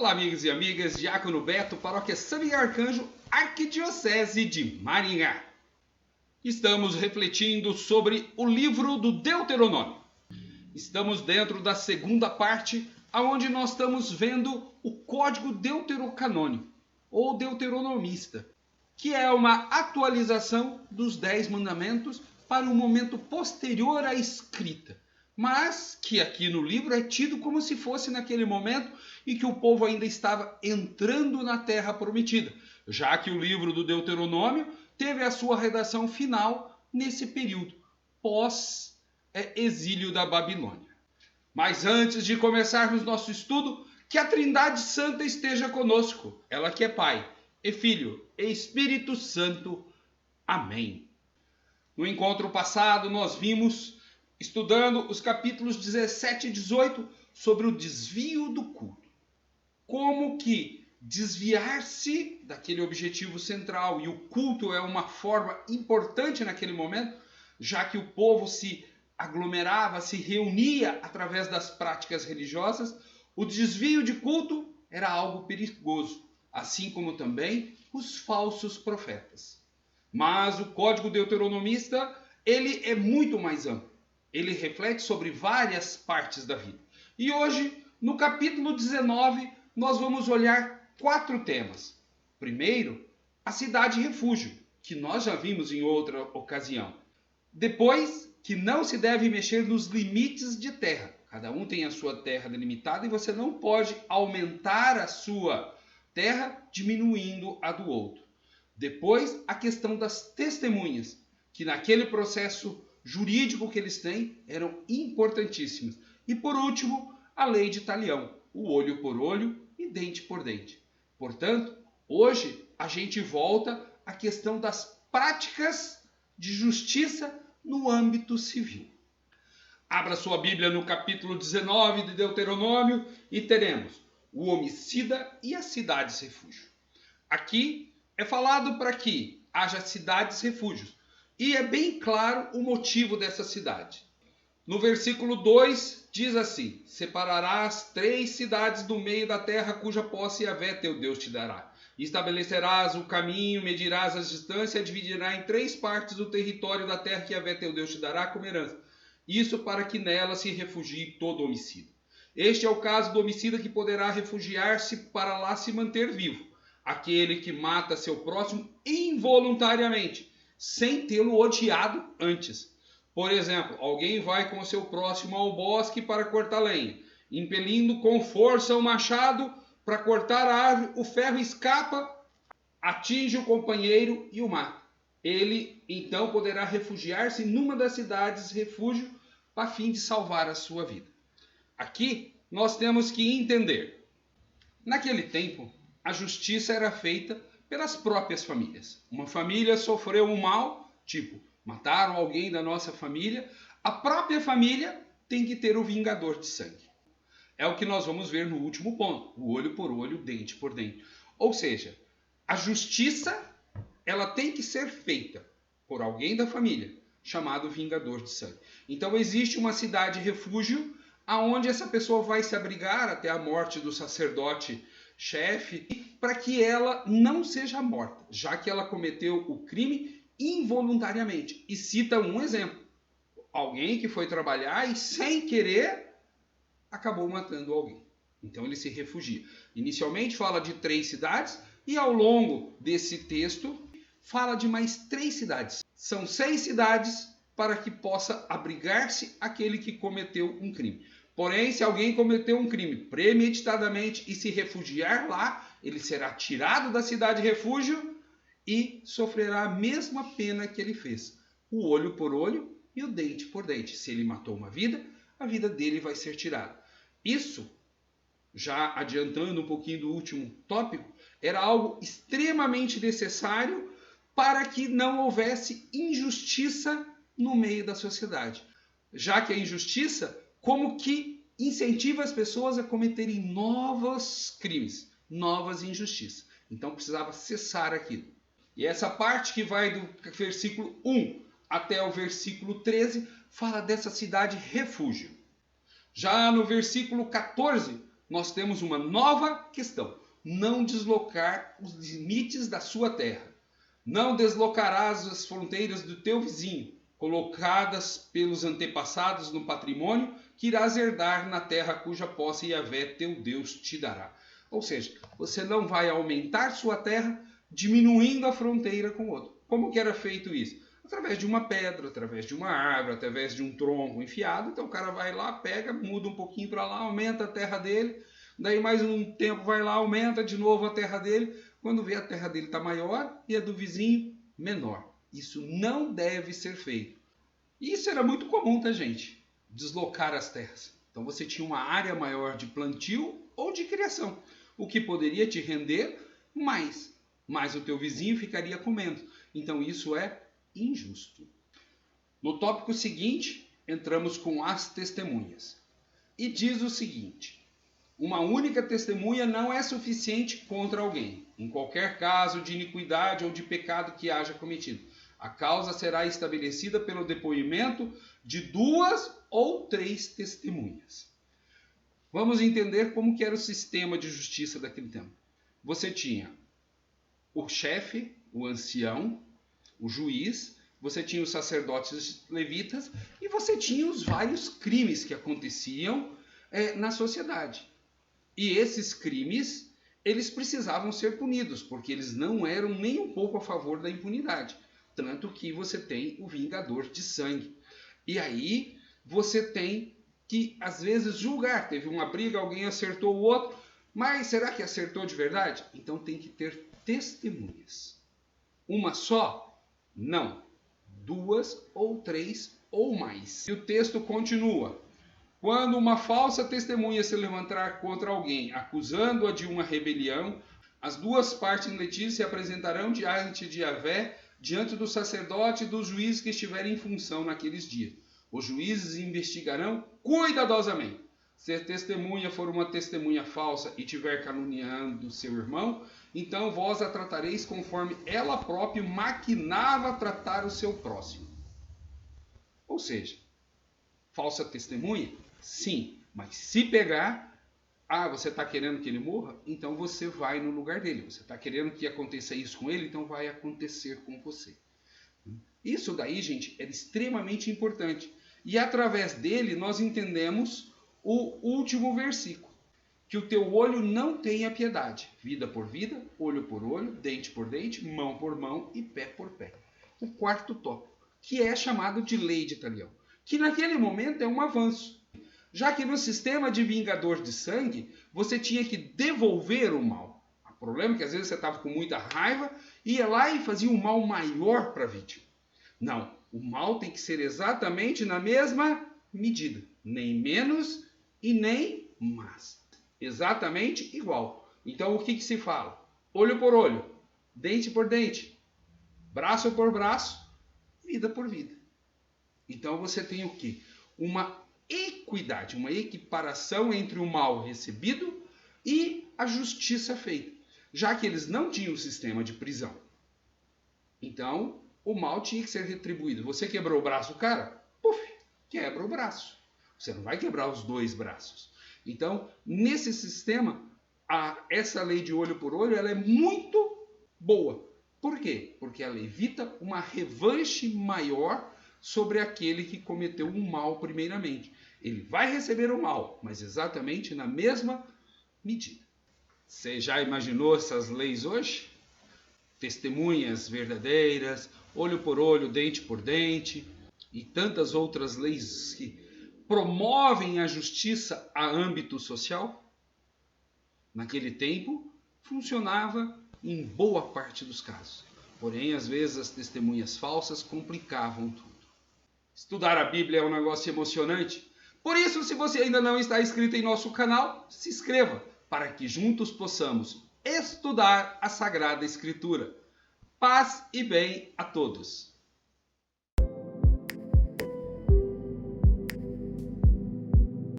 Olá, amigos e amigas, Diácono Beto, Paróquia São Miguel Arcanjo, Arquidiocese de Maringá. Estamos refletindo sobre o livro do Deuteronômio. Estamos dentro da segunda parte, onde nós estamos vendo o Código Deuterocanônico, ou Deuteronomista, que é uma atualização dos 10 mandamentos para um momento posterior à escrita, mas que aqui no livro é tido como se fosse naquele momento e que o povo ainda estava entrando na terra prometida, já que o livro do Deuteronômio teve a sua redação final nesse período, pós-exílio da Babilônia. Mas antes de começarmos nosso estudo, que a Trindade Santa esteja conosco, ela que é Pai, e Filho, e Espírito Santo. Amém. No encontro passado, nós vimos, estudando os capítulos 17 e 18, sobre o desvio do culto. Como que desviar-se daquele objetivo central, e o culto é uma forma importante naquele momento, já que o povo se aglomerava, se reunia através das práticas religiosas, o desvio de culto era algo perigoso, assim como também os falsos profetas. Mas o Código Deuteronomista, ele é muito mais amplo. Ele reflete sobre várias partes da vida. E hoje, no capítulo 19, nós vamos olhar 4 temas. Primeiro, a cidade refúgio, que nós já vimos em outra ocasião. Depois, que não se deve mexer nos limites de terra. Cada um tem a sua terra delimitada e você não pode aumentar a sua terra diminuindo a do outro. Depois, a questão das testemunhas, que naquele processo jurídico que eles têm eram importantíssimas. E por último, a lei de talião, o olho por olho e dente por dente. Portanto, hoje a gente volta à questão das práticas de justiça no âmbito civil. Abra sua Bíblia no capítulo 19 de Deuteronômio e teremos o homicida e as cidades refúgio. Aqui é falado para que haja cidades refúgios e é bem claro o motivo dessa cidade. No versículo 2 diz assim: separarás 3 cidades do meio da terra cuja posse Yahvé teu Deus te dará. Estabelecerás o caminho, medirás as distâncias e dividirás em 3 partes o território da terra que Yahvé teu Deus te dará como herança. Isso para que nela se refugie todo homicida. Este é o caso do homicida que poderá refugiar-se para lá se manter vivo. Aquele que mata seu próximo involuntariamente, sem tê-lo odiado antes. Por exemplo, alguém vai com seu próximo ao bosque para cortar lenha, impelindo com força o machado para cortar a árvore, o ferro escapa, atinge o companheiro e o mata. Ele então poderá refugiar-se numa das cidades refúgio a fim de salvar a sua vida. Aqui nós temos que entender. Naquele tempo, a justiça era feita pelas próprias famílias. Uma família sofreu um mal, tipo, mataram alguém da nossa família, a própria família tem que ter o vingador de sangue. É o que nós vamos ver no último ponto, o olho por olho, dente por dente. Ou seja, a justiça ela tem que ser feita por alguém da família, chamado vingador de sangue. Então existe uma cidade refúgio, aonde essa pessoa vai se abrigar até a morte do sacerdote chefe, para que ela não seja morta, já que ela cometeu o crime involuntariamente. E cita um exemplo: alguém que foi trabalhar e sem querer acabou matando alguém. Então ele se refugia. Inicialmente fala de 3 cidades e ao longo desse texto fala de mais 3 cidades. São 6 cidades para que possa abrigar-se aquele que cometeu um crime. Porém, se alguém cometeu um crime premeditadamente e se refugiar lá, ele será tirado da cidade refúgio e sofrerá a mesma pena que ele fez. O olho por olho e o dente por dente. Se ele matou uma vida, a vida dele vai ser tirada. Isso, já adiantando um pouquinho do último tópico, era algo extremamente necessário para que não houvesse injustiça no meio da sociedade. Já que a injustiça, como que incentiva as pessoas a cometerem novos crimes, novas injustiças. Então precisava cessar aquilo. E essa parte que vai do versículo 1 até o versículo 13 fala dessa cidade refúgio. Já no versículo 14 nós temos uma nova questão. Não deslocar os limites da sua terra. Não deslocarás as fronteiras do teu vizinho, colocadas pelos antepassados no patrimônio que irás herdar na terra cuja posse Yahvé teu Deus te dará. Ou seja, você não vai aumentar sua terra diminuindo a fronteira com o outro. Como que era feito isso? Através de uma pedra, através de uma árvore, através de um tronco enfiado. Então o cara vai lá, pega, muda um pouquinho para lá, aumenta a terra dele. Daí mais um tempo vai lá, aumenta de novo a terra dele. Quando vê, a terra dele está maior e a do vizinho menor. Isso não deve ser feito. E isso era muito comum, tá, gente? Deslocar as terras. Então você tinha uma área maior de plantio ou de criação, o que poderia te render mais, mas o teu vizinho ficaria com menos. Então isso é injusto. No tópico seguinte, entramos com as testemunhas. E diz o seguinte: uma única testemunha não é suficiente contra alguém, em qualquer caso de iniquidade ou de pecado que haja cometido. A causa será estabelecida pelo depoimento de 2 ou 3 testemunhas. Vamos entender como que era o sistema de justiça daquele tempo. Você tinha o chefe, o ancião, o juiz, você tinha os sacerdotes levitas e você tinha os vários crimes que aconteciam na sociedade. E esses crimes, eles precisavam ser punidos, porque eles não eram nem um pouco a favor da impunidade. Tanto que você tem o vingador de sangue. E aí você tem que, às vezes, julgar. Teve uma briga, alguém acertou o outro, mas será que acertou de verdade? Então tem que ter testemunhas. Uma só? Não. 2 ou 3 ou mais. E o texto continua. Quando uma falsa testemunha se levantar contra alguém, acusando-a de uma rebelião, as 2 partes em litígio se apresentarão diante de Yahvé, diante do sacerdote e dos juízes que estiverem em função naqueles dias. Os juízes investigarão cuidadosamente. Se a testemunha for uma testemunha falsa e estiver caluniando seu irmão, então vós a tratareis conforme ela própria maquinava tratar o seu próximo. Ou seja, falsa testemunha? Sim, mas se pegar, você está querendo que ele morra? Então você vai no lugar dele. Você está querendo que aconteça isso com ele? Então vai acontecer com você. Isso daí, gente, era extremamente importante. E através dele nós entendemos o último versículo. Que o teu olho não tenha piedade. Vida por vida, olho por olho, dente por dente, mão por mão e pé por pé. O 4º tópico, que é chamado de lei de Talião. Que naquele momento é um avanço. Já que no sistema de vingador de sangue, você tinha que devolver o mal. O problema é que às vezes você estava com muita raiva, ia lá e fazia um mal maior para a vítima. Não, o mal tem que ser exatamente na mesma medida. Nem menos e nem mais. Exatamente igual. Então o que se fala? Olho por olho, dente por dente, braço por braço, vida por vida. Então você tem o quê? Uma equidade, uma equiparação entre o mal recebido e a justiça feita, já que eles não tinham sistema de prisão. Então, o mal tinha que ser retribuído. Você quebrou o braço do cara? Puf, quebra o braço. Você não vai quebrar os 2 braços. Então, nesse sistema, essa lei de olho por olho ela é muito boa. Por quê? Porque ela evita uma revanche maior sobre aquele que cometeu um mal primeiramente. Ele vai receber o mal, mas exatamente na mesma medida. Você já imaginou essas leis hoje? Testemunhas verdadeiras, olho por olho, dente por dente, e tantas outras leis que promovem a justiça a âmbito social? Naquele tempo, funcionava em boa parte dos casos. Porém, às vezes as testemunhas falsas complicavam tudo. Estudar a Bíblia é um negócio emocionante. Por isso, se você ainda não está inscrito em nosso canal, se inscreva para que juntos possamos estudar a Sagrada Escritura. Paz e bem a todos.